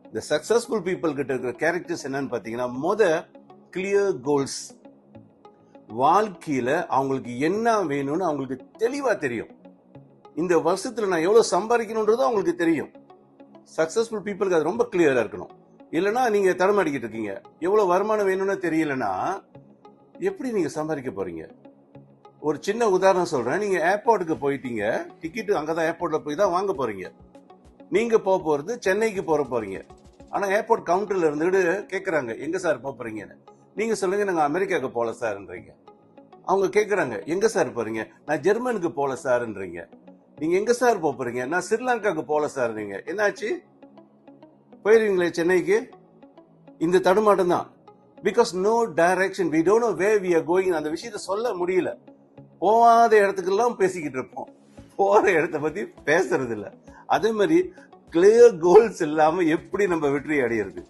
இந்த successful people கிட்ட இருக்கிற கேரக்டர்ஸ் என்னன்னு பாத்தீங்கன்னா, கிளியர் கோல்ஸ். வாழ்க்கையில அவங்களுக்கு என்ன வேணும்னு அவங்களுக்கு தெளிவா தெரியும். இந்த வருஷத்துல நான் எவ்வளவு சம்பாதிக்கணும்ன்றது அவங்களுக்கு தெரியும். சக்சஸ்ஃபுல் பீப்புளுக்கு அது ரொம்ப கிளியரா இருக்கணும். இல்லைன்னா நீங்க தடமாடிக்கிட்டு இருக்கீங்க. எவ்வளவு வருமானம் வேணும்னு தெரியலன்னா எப்படி நீங்க சம்பாதிக்க போறீங்க? ஒரு சின்ன உதாரணம் சொல்றேன். நீங்க ஏர்போர்ட்டுக்கு போயிட்டீங்க, டிக்கெட் அங்கதான் ஏர்போர்ட்ல போய் தான் வாங்க போறீங்க. நீங்க போறது சென்னைக்கு போறீங்க. ஆனா ஏர்போர்ட் கவுண்டர்ல இருந்துட்டு கேக்குறாங்க, எங்க சார் போறீங்கன்னு. நீங்க சொல்லுங்க, நாங்க அமெரிக்காவுக்கு போல சார்ன்றீங்க. அவங்க கேக்குறாங்க, எங்க சார் போறீங்க? நான் ஜெர்மனுக்கு போல சார்ன்றீங்க. நீங்க எங்க சார் போறீங்க? நான் ஸ்ரீலங்காவுக்கு போல சார்ன்றீங்க. என்னாச்சு? போயிருவீங்களே சென்னைக்கு? இந்த தடுமாட்டம் தான். Because no direction, we don't know where we are going. அந்த விஷயத்த சொல்ல முடியல. போகாத இடத்துக்கெல்லாம் பேசிக்கிட்டு இருப்போம், போற இடத்த பத்தி பேசுறது இல்ல. அதே மாதிரி கிளியர் கோல்ஸ் இல்லாம எப்படி நம்ம வெற்றி அடையிறது?